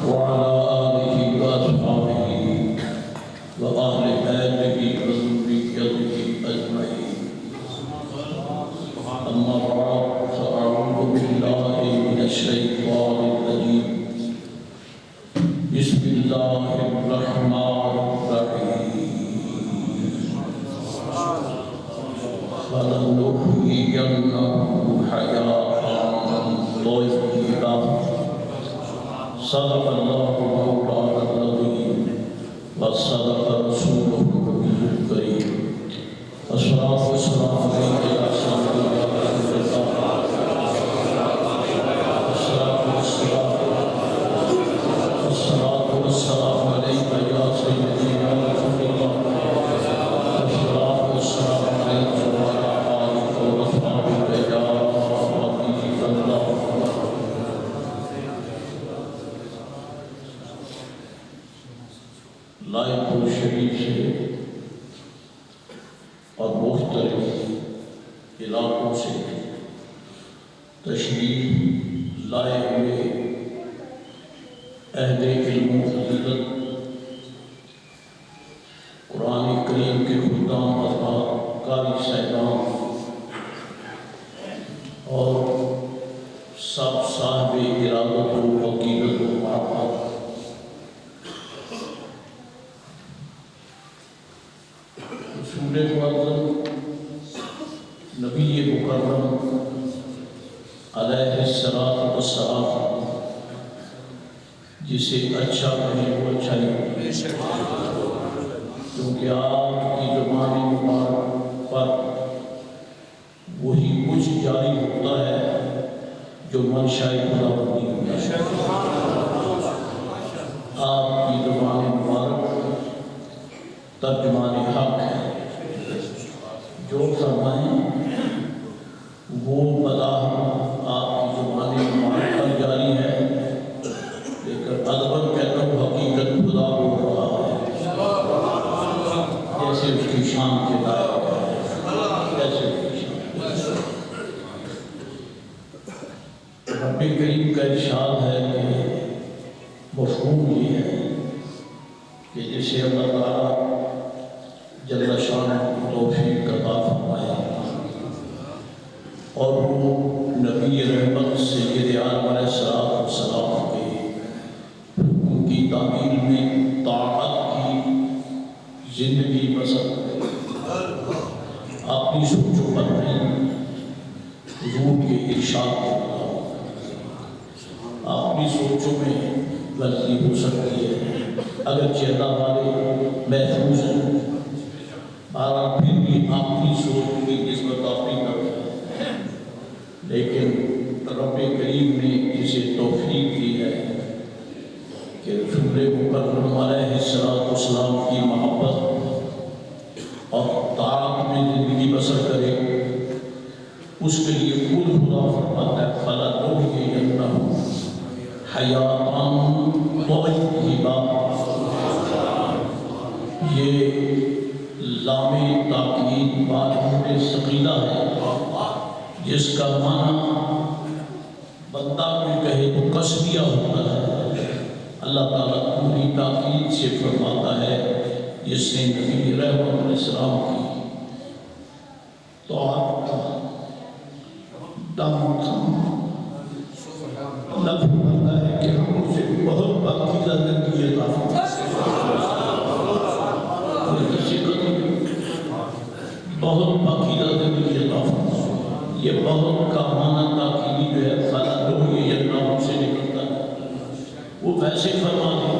وعلى آله وأصحابه وأهل بيته وذريته أجمعين. أما بعد فأعوذ بالله من الشيطان الرجيم. بسم الله الرحمن الرحيم. فلنحيينه حياة طيبة. صدق الله مولانا العظيم وصدق رسوله النبي الكريم. الصلاة والسلام عليك يا سيدي يا رسول الله. الصلاة والسلام عليك يا سيدي يا رسول الله. الصلاة والسلام عليك وعلى آلك وأصحابك يا حبيب الله. لائق شریف سے اور مختلف علاقوں سے تشریف لائے ہوئے اہل علم و فضیلت، قرآن کریم کے خدام حضرات، قاری صاحبان اور سب صاحب ارادت و عقیدت و معرفت، رسول معظم نبی مکرم علیہ السلام جسے اچھا کہیں وہ اچھا ہی کیونکہ آپ کی زبان مبارک پر وہی کچھ جاری ہوتا ہے جو منشاء خداوندی ہوتا ہے. آپ کی زبان مبارک ترجمان حق ہے، جو فرمائیں وہ بلا آپ کی زبان مبارک پر جاری ہے، لیکن ادباً کہتا ہوں حقیقت خدا بول رہا ہے، جیسے اس کی شان کے لائق ہے، جیسے اس کی شان. رب کریم کا ارشاد ہے کہ مفہوم یہ ہے کہ جسے اللہ تعالیٰ جل شانہ توفیق عطا فرمائے اور وہ نبی رحمت سید عالم علیہ السلام کے ان کی تعمیل میں طاعت کی زندگی بسر کرے، اپنی سوچوں پر نہیں حضور کے ارشاد کے مطابق. اپنی سوچوں میں غلطی ہو سکتی ہے، اگرچہ اللہ والے محفوظ ہیں، بہرحال پھر بھی اپنی سوچ کی نسبت اپنی طرف ہے، لیکن رب کریم نے اسے توفیق دی ہے کہ رسول مکرم علیہ السلام کی محبت اور طاعت میں زندگی بسر کرے. اس کے لیے خود خدا فرماتا ہے فَلَنُحْيِيَنَّهُ حَيَاةً طَيِّبَةً. یہ لام تاکید بات ثقیلہ ہے، جس کا معنی بندہ کوئی کہے تو قصبیہ ہوتا ہے. اللہ تعالیٰ پوری تاکید سے فرماتا ہے جس نے نبی رحمت علیہ السلام کی طاعت کا دم تھام. اللہ فرماتا ہے کہ ہم اسے بہت پاکیزہ زندگی عطا فرمائیں. بہت پاکیزہ زندگی عطا فرمائیں. یہ بہت کا معنی تاکیدی جو ہے فَلَنُحْيِيَنَّهُ سے نکلتا ہے. وہ ویسے فرما دیں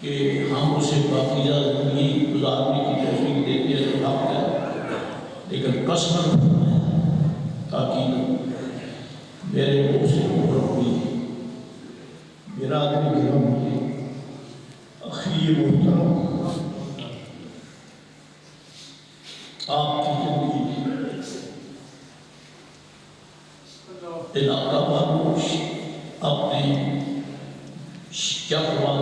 کہ ہم اسے پاکیزہ زندگی گزارنے کی توفیق دیتے ہیں تو حق ہے، لیکن قسمت فرمائیں تاکید میرے منہ سے ربی برادری کرام کی اخی محترم، آپ کی زندگی علاقہ بانوش اپنے شکوان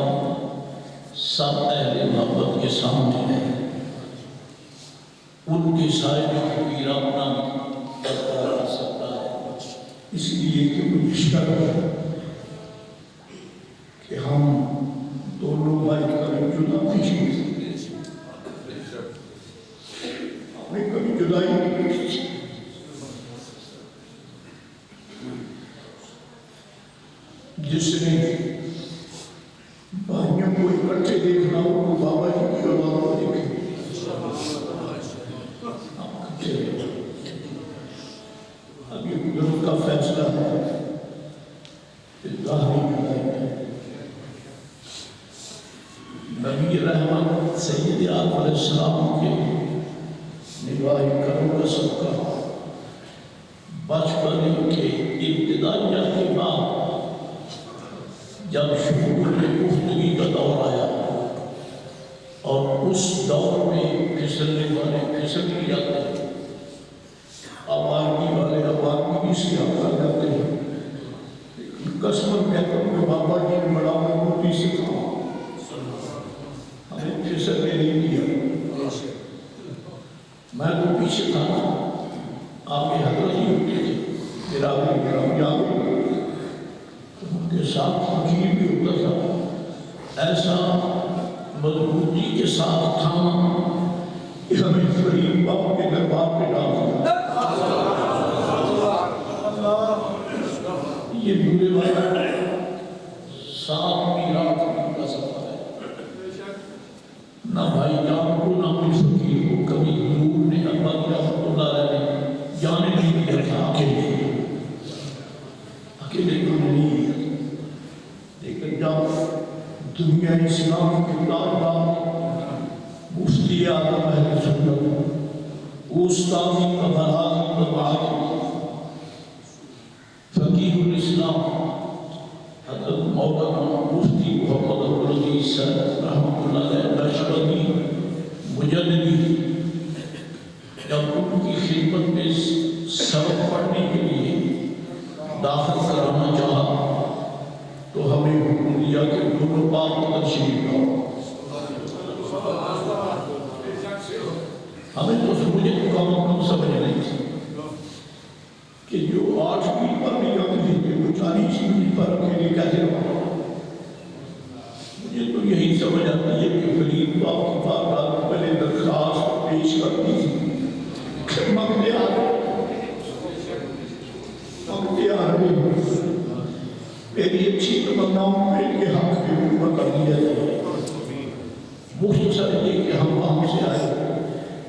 سب اہل محبت کے سامنے ہے. ان کے سارے میں کبیر اپنا تذکرہ کر سکتا ہے، اس لیے کہ مجھے شرم ہے کہ ہم دونوں بھائی کبھی جدا نہیں ہو سکتے، ہمیں کبھی جدائی نہیں ہو سکتی۔ جس نے بھائیوں کو اکٹھے دیکھنا ہو وہ بابا جی کی اولاد کو دیکھے، اب یہ قدرت کا فیصلہ ہے کہ ظاہری جدائی ہے۔ نبی رحمت سید عالم علیہ السلام کے نگاہ کرم کا صدقہ بچپن کے ابتدائیہ کے بعد جب شعور میں گفتگی کا دور آیا اور اس دور میں پھسلنے والے پھسل بھی جاتے ہیں، آبادی والے آبادی سے آ جاتے ہیں، قسمت کہتا ہوں کہ بابا جی نے بڑا مضبوطی سے کہا ہمیں پھسلنے نہیں دیا۔ میں تو پیچھے تھا نا، آپ کے حضرت ہی ہوتے تھے، میرا یاد ان کے ساتھ فقیر بھی ہوتا تھا، ایسا مضبوطی کے ساتھ تھاما کہ ہمیں فرید باپ کے دربار پہ ڈال دیا۔ یہ بولے والا 7 میرات کا سفر ہے، نہ بھائی جان کو نہ کوئی فقیر کو کبھی حضور نے ابا کی رحمت اللہ علیہ نے جانے نہیں دیا تھا، اکیلے کو نہیں دیا۔ لیکن جب دنیا اسلام کے طالبان مفتی اعظم اہل سنت استاذی قبرائی قبائل فقیہ الاسلام حضرت مولانا مفتی محمد عبدالعزیز صاحب رحمۃ اللہ علیہ نقشبندی مجددی جب ان کی خدمت میں سبق پڑھنے کے لیے داخل کرانا چاہا تو ہمیں حکم دیا کہ دونوں پاک تشریف لاؤ۔ ہمیں تو مجھے تو کم سمجھ نہیں تھی کہ جو 8 میل پر نہیں آتی تھی کہ وہ 40 میل پر اکیلے کیسے رہا۔ مجھے تو یہی سمجھ آتی ہے کہ فرید باپ کی بارگاہ میں پہلے درخواست پیش کرتی تھی کہ مانگتے آ رہے میری اچھی تمناؤں میں کے حق کے اوپر کر دیا جائے۔ مختصر یہ کہ ہم وہاں سے آئے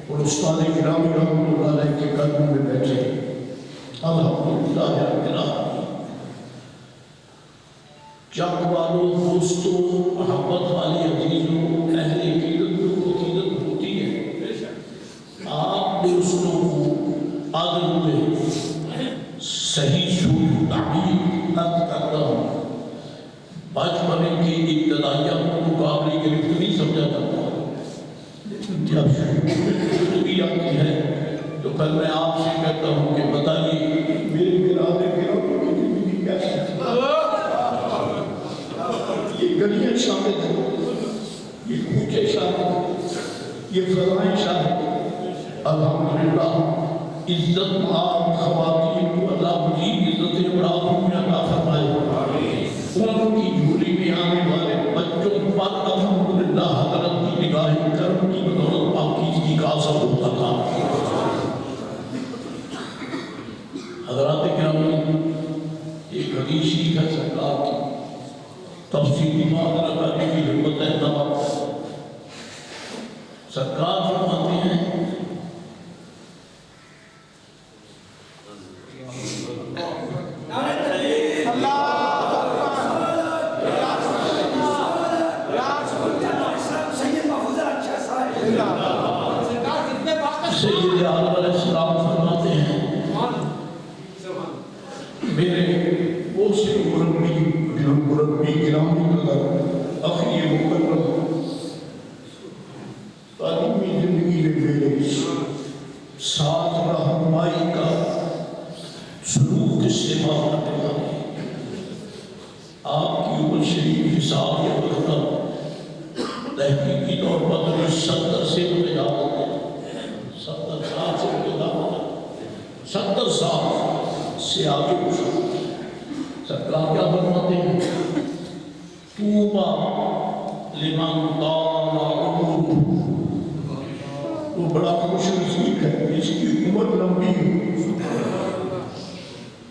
اور استاد گرامی رحمۃ اللہ علیہ کے قدموں میں بیٹھے، الحمدللہ رب العالمین۔ چک والوں، دوستوں، محبت والے عزیزوں، اہل عقیدت کو عقیدت ہوتی ہے آپ دوستوں کو عادل ہوئے صحیح سوچ تعبیر کرتا ہوں۔ بچپنے کی ابتدائیہ مقابلے کے لیے نہیں سمجھا جاتا، لیکن جب شروع آتی ہے تو پھر میں آپ سے کہتا ہوں کہ بتائیے میرے ارادے کی زندگی کیسی ہے؟ یہ گلیاں شامل ہیں، یہ کوچے شامل ہیں، یہ فضائیں شامل ہیں۔ الحمدللہ عزت عام خواتین کو اللہ مزید عزت ابراہیم میں عطا فرمائے۔ ان کی جھولی میں آنے والے بچوں پر الحمدللہ حضرت کی نگاہ کرم کی بدولت پاکیزگی کا اثر ہوتا تھا۔ حضرات گرامی، ایک حدیث شریف ہے سرکار کی، تفصیلی معاملہ کرنے کی ضرورت ہے نہ سرکار فرماتے ہیں سید عالم علیہ السلام فرماتے ہیں میرے بہت سے مربی گرامی قدر اخی مکرم تعلیمی زندگی میں میرے ساتھ رہنمائی کا سلوک استعمال کرنے والے آپ کی عمر شریف حساب کے وقت تحقیقی طور پر 70 سے متجاوز ہے، 70 سال سے متجاوز ہے، 70 سال سے آگے اٹھا سرکار کیا فرماتے ہیں توبہ لمن طال عمرہ، وہ بڑا خوش نصیب ہے جس کی عمر لمبی ہو،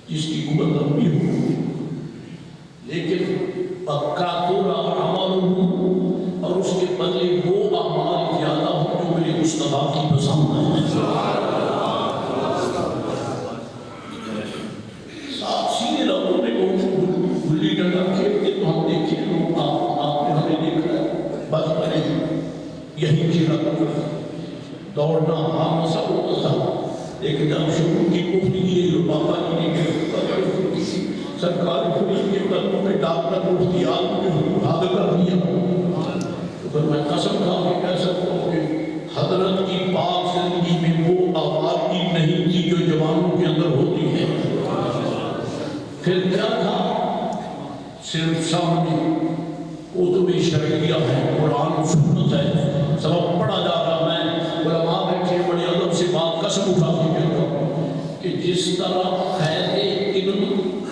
جس کی عمر لمبی ہو، لیکن کثر عملہ، اور اس کے بدلے وہ اعمال زیادہ ہوں جو میرے مصطفیٰ کی پسند ہیں۔ سیدھے لوگوں نے گلی ڈنڈا کھیلتے تو ہم دیکھیں لوگ آپ نے ہمیں دیکھا ہے بس بنے یہی کھیلا دوڑنا بھاگنا سب ہوتا تھا، لیکن جب شروع کی گفتگی جو بابا جی نے کی سرکار فرید کے قدموں میں ڈاکٹر مفتی عالم نے بھاگ کر دیا، تو پھر میں قسم کھا کے کہہ سکتا ہوں کہ حضرت کی پاک زندگی میں وہ آوارگی نہیں تھی جو جوانوں کے اندر ہوتی ہے۔ پھر کیا تھا؟ صرف سامنے کتب شرعیہ ہے، قرآن و سنت ہے، سبق پڑھا جا رہا۔ میں علماء بیٹھے بڑے ادب سے بات قسم اٹھا کے کہتا ہوں کہ جس طرح خیر علم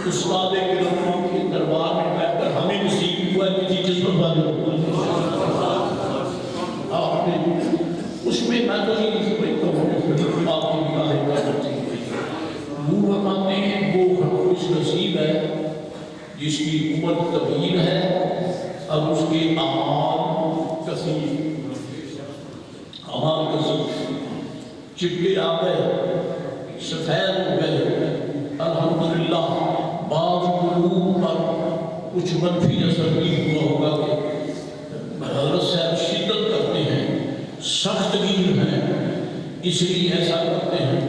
استاد کرام کے دربار میں بیٹھ کر ہمیں نصیب ہوا ہے کسی قسمت والے آپ نے اس میں میں تو نہیں سمجھتا ہوں آپ کی نگاہیں قدر تھی۔ وہ فرماتے ہیں وہ خوش نصیب ہے جس کی عمر طویل ہے اور اس کے اعمال کثیر چٹے آ گئے، سفید ہو گئے، الحمدللہ۔ بعض قلوب پر کچھ منفی اثر بھی ہوا ہوگا کہ حضرت صاحب شدت کرتے ہیں، سخت گیر ہیں، اس لیے ایسا کرتے ہیں۔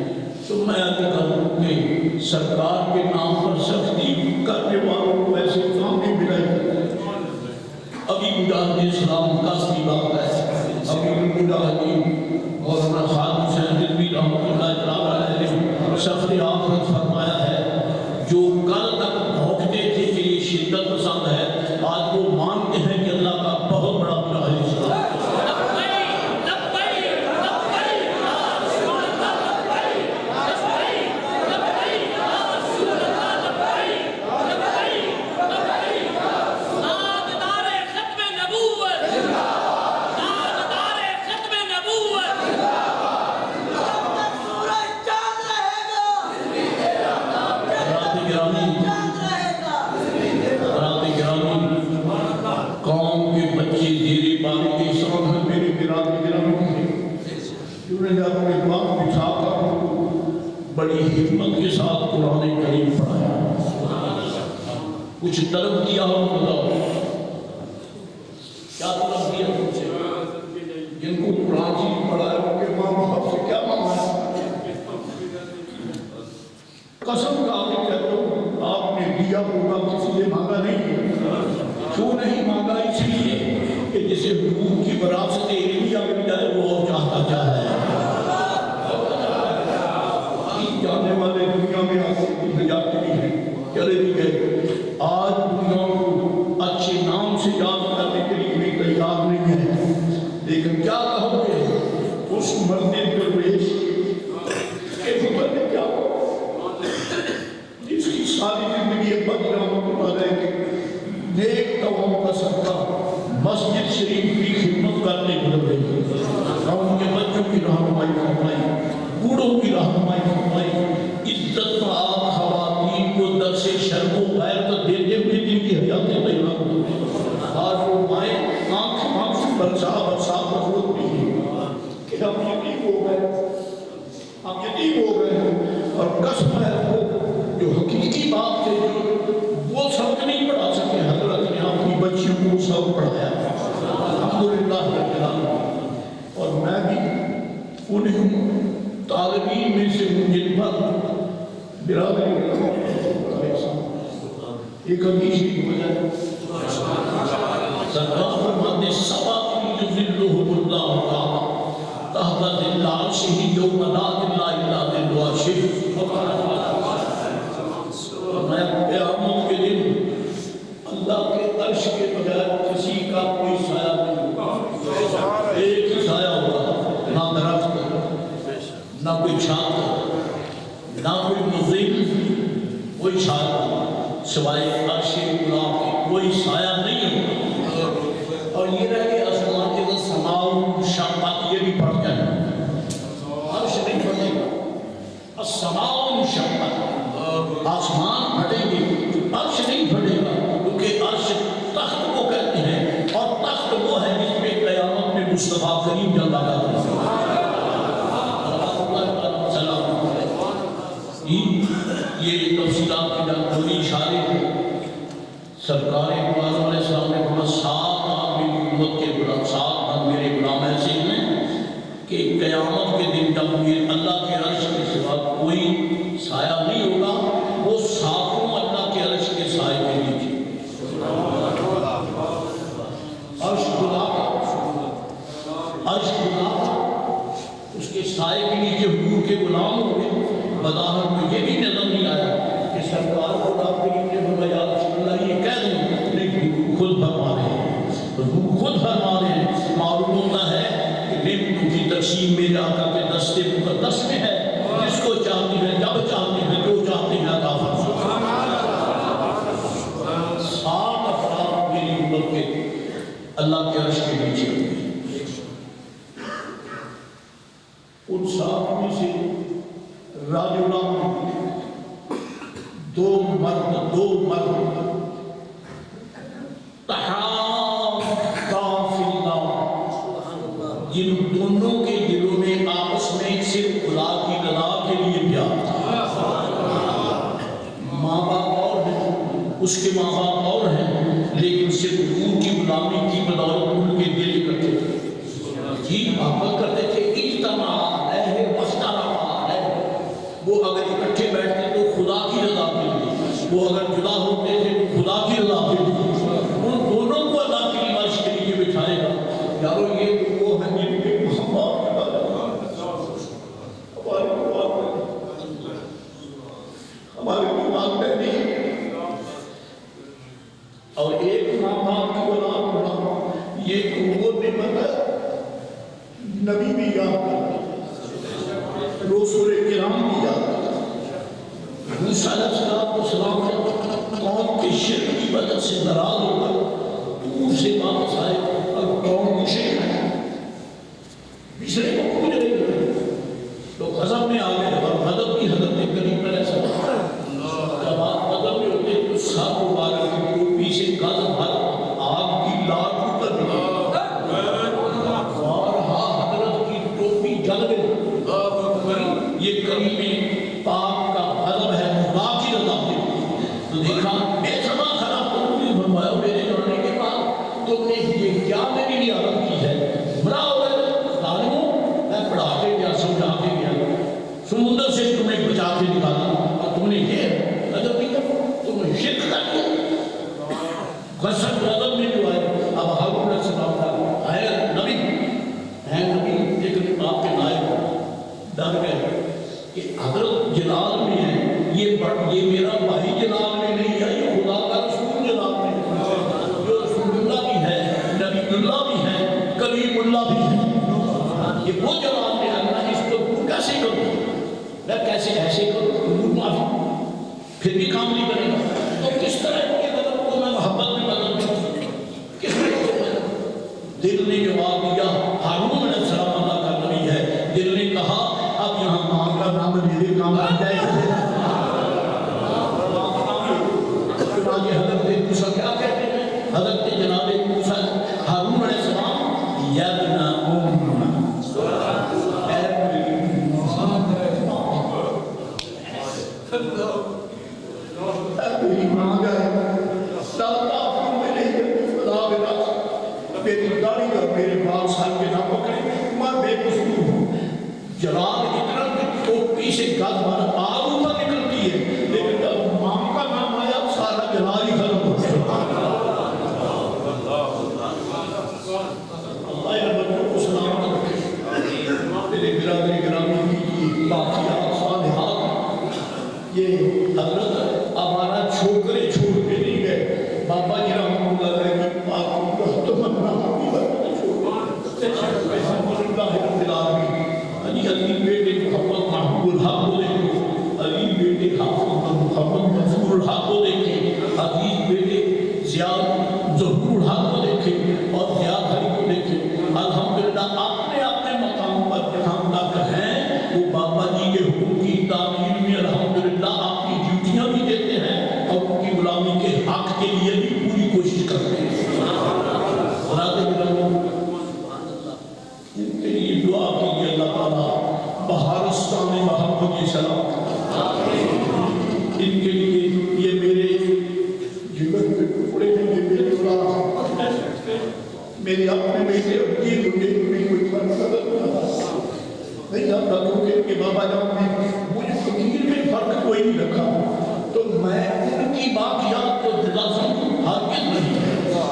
تو میں کہوں کہ سرکار کے نام پر سختی کرنے والوں کو ایسے کام نہیں ملے۔ ابھی مجاہد اسلام کا سی بات ہے، ابھی مجاہدین مولانا خالد حسین رضوی رحمۃ اللہ تعالیٰ نے سفر آخرت فرمایا ہے، جو کل تک بھونکتے تھے کہ یہ شدت پسند ہے، آج وہ مانتے ہیں کہ اللہ کا بہت بڑا مجاہد اسلام ہے۔ بڑی حکمت کے ساتھ قرآن کریم پڑھایا، کچھ طلب کیا ہو بتاؤ کیا طلب کیا تم سے؟ جن کو قرآن شریف پڑھایا ان کے ماں باپ سے کیا مانگا؟ قسم کھا کے کہتا ہوں آپ نے دیا ہوگا، کسی نے مانگا نہیں۔ کیوں نہیں مانگا؟ اس لیے کہ جسے حقوق کی وراثت علمیہ مل جائے وہ اور چاہتا کیا ہے؟ جانے والے دنیا میں آتے کی جاتے بھی ہیں، چلے بھی گئے، آج دنیا کو اچھے نام سے یاد کرنے کے لیے بھی تیار نہیں ہے۔ لیکن کیا کہو گے اس مرد درویش کے فکر میں کیا ہو جس کی ساری زندگی بدنام رہے کہ نیک قوم کا صدقہ مسجد شریف کی خدمت کرنے گزر رہی ہے، قوم کے بچوں کی رہنمائی فرمائی، بوڑھوں کی رہنمائی فرمائی، عزت آپ خواتین کو درس شرم و غیرت دیتے ہوئے جن کی حیاتیں تیار ہوتی ہیں۔ آج وہ مائیں آنکھ سے برسا بزرگ بھی ہیں کہ ہم یتیم ہو گئے، ہم یتیم ہو گئے ہیں، اور قسم ہے وہ جو حقیقی بات تھے جو وہ سب نہیں پڑھا سکے، حضرت نے اپنی بچیوں کو سب پڑھایا الحمدللہ رب العالمین۔ اور میں بھی انہیں طالبین میں سے ہوں جن پر برادری ایک حدیث کی وجہ سرکار فرماتے سبات یظلہم اللہ تعالی تحت ظل عرشہ یوم لا ظل الا ظل عرشہ۔ میں قیامت کے دن اللہ کے عرش کے بغیر کسی کا کوئی سایہ نہیں ہوگا، ایک ہی سایہ ہوگا، نہ درخت نہ کوئی چھات نہ کوئی مزید سوائے عرش غلام کے کوئی سایہ نہیں ہوگا۔ اور یہ رہ کہ آسمان کے اندر سماؤ شقت، یہ بھی پڑھ جائے، عرش نہیں پڑھے گا، السماؤ شقت، آسمان پھٹیں گے، عرش نہیں پھٹے گا، کیونکہ عرش تخت کو کہتے ہیں، اور تخت وہ ہے جس میں قیامت میں مصطفیٰ کریم جلوہ کرتے ہیں۔ یہ تفصیلات کی جان پوری اشارے ہیں۔ سرکار اقبال علیہ السلام نے بہت 7 آپ میری امت کے غلام، 7 میرے غلام ایسے ہیں کہ قیامت کے دن جب اللہ کے عرش کے سوا کوئی سایہ نہیں ہوگا، وہ 7 اللہ کے عرش کے سائے کے نیچے، عرش غلام، اس کے سائے کے نیچے حضور کے غلام ہوں گے۔ بظاہر میں یہ بھی نظر نہیں آیا کہ سرکار کو آپ کے نیچے فرمایا یا رسول اللہ یہ کہہ دوں، لیکن خود فرما رہے ہیں، خود فرما رہے ہیں۔ معلوم ہوتا ہے کہ نعمتوں کی تقسیم میرے آقا کے دستے مقدس میں ہے، جس کو چاہتے ہیں، جب چاہتے ہیں، جو چاہتے ہیں عطا فرماتے ہیں۔ 7 افراد میری امت کے اللہ کے عرش کے نیچے ہوں گے۔ ان 7 میں سے راجولان 2 مرد تحابا فی اللہ، جن دونوں کے دلوں میں آپس میں صرف خدا کی رضا کے لیے پیار تھا۔ ماں باپ اور ہیں، اس کے ماں باپ اور ہیں، لیکن صرف حضور کی غلامی کی بدولت ان کے دل اکٹھے تھے، جی محبت کرتے تھے۔ اجتماع وہ اگر اکٹھے بیٹھتے تو خدا کی رضا کے لیے، وہ اگر جدا ہوتے تھے تو خدا کی رضا کے لیے، ان دونوں کو اللہ کی عرش کے نیچے بٹھائے گا۔ یارو یہ تو وہ ہے جن کے ہمارے دماغ میں نہیں، اور ایک ماں باپ کی اولاد ہونا یہ تو وہ نعمت ہے، نبی بھی یاد کرتے، رسول کرام بھی یاد کرتے۔ موسیٰ علیہ السلام قوم کے شرک کی وجہ سے ناراض ہو کر دور سے واپس آئے، اور قوم مشرک ہے، مصر کو پوج رہی ہے، تو غضب میں آ گئے، اور غضب کی حضرت کریم علیہ السلام جب آپ غضب میں ہوتے تو سب مبارک کی ٹوپی سے غضب بھر آگ کی لاٹ اوپر نکلی، اور حضرت کی ٹوپی جل گئی۔ یہ کریم پاک کا غضب ہے خدا کی رضا کے لیے۔ تو دیکھا بے سما خراب تم نے فرمایا میرے جانے کے بعد تم نے یہ کیا میری لیے عرض کی ہے؟ بڑا ہو گئے ظالموں، میں پڑھا کے گیا، سمجھا کے گیا، سمندر سے تمہیں بچا کے نکالا، اور تم نے یہ غضب نہیں کیا، تم نے شرک کر دیا۔ غضب میں جو آئے، اب ہارون علیہ السلام کا ہے نبی، لیکن آپ کے نائب ڈر گئے کہ حضرت جلال میں ہے، یہ میرا بھائی جلال میں نہیں ہے، یہ خدا کا رسول جلال میں ہے، جو رسول اللہ بھی ہے، نبی اللہ بھی ہے، کلیم اللہ بھی ہے، یہ وہ جلال میں ہے۔ میں اس کو دور کیسے کروں، میں کیسے ایسے کروں، دور معافی پھر بھی کام نہیں کرے گا، تو کس طرح کے غضب کو میں محبت میں بدل دوں، کس طرح سے؟ دل نے جواب دیا، ہارون علیہ السلام اللہ کا نبی ہے، دل نے کہا اب یہاں ماں کا نام میرے کام آ جائے گا۔ چنانچہ حضرت موسیٰ کیا کہتے ہیں؟ حضرت جناب موسیٰ ہارون علیہ السلام یبنا میری ماں گئے میری داڑھی اور میرے بال سال کے نہ پکڑے، میں بے قصور ہوں۔ جلال اتنا کہ ٹوپی سے گل بھر آگ اوپر نکلتی ہے، لیکن جب ماں کا نام آیا سارا جلال ہی ختم ہو گیا۔ اللہ یا بچوں کو سلامت رکھے۔ میرے برادری گرامی کی باقیات صالحات، یہ حضرت ہمارا چھوکرے چھوڑ کے نہیں گئے، بابا جی رحمۃ اللہ علیہ کی پاک علی بیٹے محمد محبوب الحق علی بیٹے حافظ محمد منصور الحق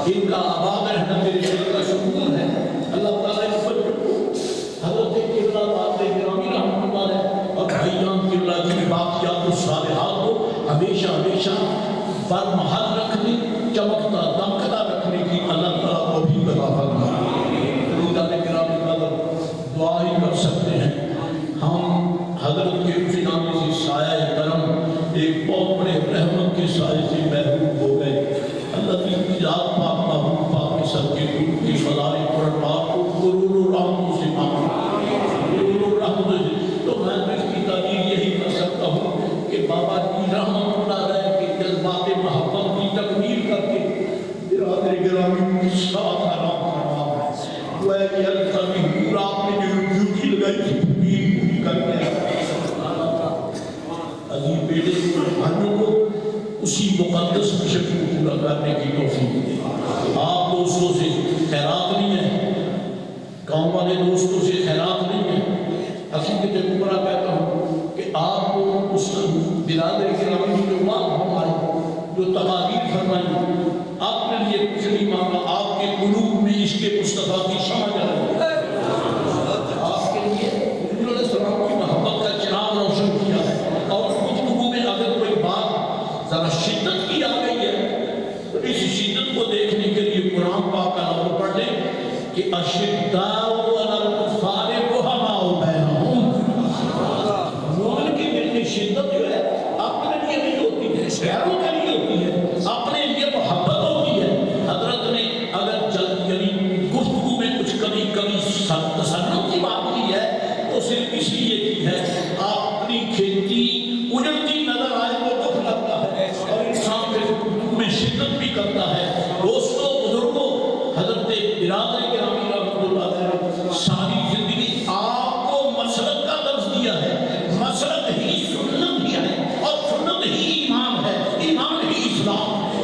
ان کا آباد رہنا میرے دل کا شکر ہے. اللہ تعالیٰ اس پر حضرت قبلہ بات گرامی رحمۃ اللہ علیہ اور بھائیان قبلہ کی باقیات الصالحات کو ہمیشہ ہمیشہ برمحل رکھنے، چمکتا دمکتا رکھنے کی اللہ تعالیٰ کو بھی عطا فرمائے. روزانہ گرامی قدر دعا ہی کر سکتے ہیں. ہم حضرت کے اس نام سے سایہ کرم ایک بہت بڑے رحمت کے سائے سے محروم ہو گئے. اللہ کی ذات پاک محبوب پاک کے سب کے روح کی فضائل قرآن پاک کو غرور و رحمتوں سے مانگا، غرور و رحمتوں سے. تو میں اس کی تعبیر یہی کر سکتا ہوں کہ بابا کی رحمت اللہ رہے کہ جذبات محبت کی تکمیل کر کے برادر گرامی کی ساتھ آرام فرما ہے. وہ ہے کہ اللہ کی پورا آپ نے جو ڈیوٹی لگائی تھی پوری کر کے عظیم بیٹے بھائیوں کو اسی مقدس مشن کو پورا کرنے کی توفیق دے. آپ دوستوں سے خیرات نہیں ہے، گاؤں والے دوستوں سے خیرات نہیں ہے. حقیقت عمرہ کہتا ہوں کہ آپ کو اس برادر گرامی کی جو بات ہماری جو تقاریر فرمائی آپ نے یہ کچھ نہیں مانگا. آپ کے قلوب میں عشق مصطفیٰ کی شمع جل رہی ہے. آپ کے لیے حضور علیہ السلام کی محبت کا چراغ روشن کیا ہے. اور گفتگو میں اگر کوئی بات ذرا شدت کی آ گئی ہے تو اس شدت کو دیکھنے کے لیے قرآن پاک کا لفظ پڑھ لیں کہ اشداء علی الکفار رحماء بینہم. مومن کے دل میں شدت جو ہے اپنے لیے نہیں ہوتی ہے، غیروں کے لیے ہوتی ہے، اپنے لیے محبت ہوتی ہے. حضرت نے اگر گفتگو میں کچھ کبھی تسنت کی بات کی ہے تو صرف اس لیے کی ہے آپ اپنی کھیتی اجڑتی نظر آئے تو دکھ لگتا ہے اور انسان کے گفتگو میں شدت بھی کرتا ہے. دوستوں بزرگوں حضرت برادر گرامی رحمۃ اللہ علیہ ساری زندگی آپ کو مسلک کا درس دیا ہے. مسلک ہی سنت ہی ہے اور سنت ہی ایمان ہے، ایمان ہی اسلام ہے.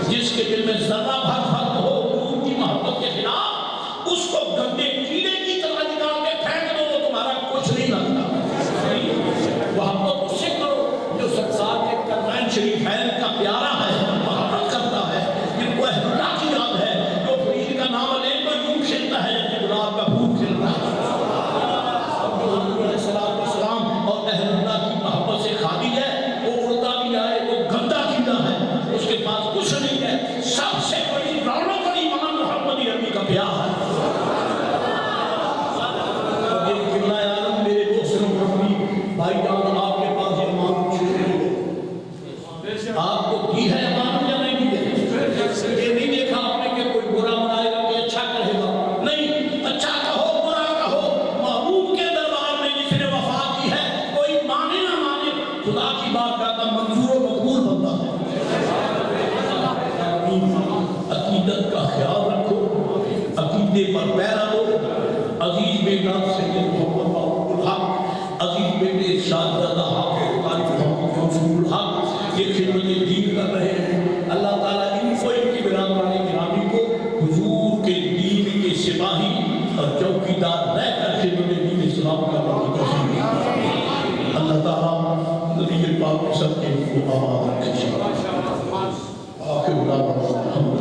جس کے دل میں ذرہ بھر فرق ہو حضور کی محبت کے خلاف اس کو گندے کیڑے کی طرح نکال کے پھینک دو، وہ تمہارا کچھ نہیں لگتا. محبت اس سے کرو جو سرکار کے کرنین شریفین کا پیارا ہے، محبت کرتا ہے، جن کو اہل اللہ کی یاد ہے، جو فرید کا نام لے تو یوں کھلتا ہے جیسے گلاب کا پھول کھلتا ہے. جو حضور علیہ السلام اور اہل اللہ کی محبت سے خالی ہے وہ اڑتا بھی آئے، وہ گندا کیڑا ہے، اس کے پاس کچھ نہیں ہے. سب سے بڑی رونق اور ایمان محمدی عربی کا پیار ہے. یہ قبلہ عالم میرے دوستوں بھائی جان آپ کے پاس یہ ایمان آپ کو دی ہے ایمان یا نہیں دی ہے؟ یہ نہیں دیکھا آپ نے کہ کوئی برا منائے گا کہ اچھا کہے گا. نہیں، اچھا کہو برا کہو، محبوب کے دربار میں جس نے وفا کی ہے کوئی مانے نہ مانے خدا کی بات کا منظور و مقبول بنتا ہے. عقیدت کا خیال رکھو، عقیدے پر پیرا ہو. عزیز بیٹا سید محمد معبود الحق، عزیز بیٹے ارشاد زدہ حافظ طالب محمد رسول الحق یہ خدمت دین کر رہے ہیں. اللہ تعالیٰ ان کو ان کی برادران گرامی کو حضور کے دین کے سپاہی اور چوکیدار رہ کر خدمت دین اسلام کا توفیق دے. اللہ تعالیٰ نبی پاک سب کے کو آباد رکھے. آخر دعوانا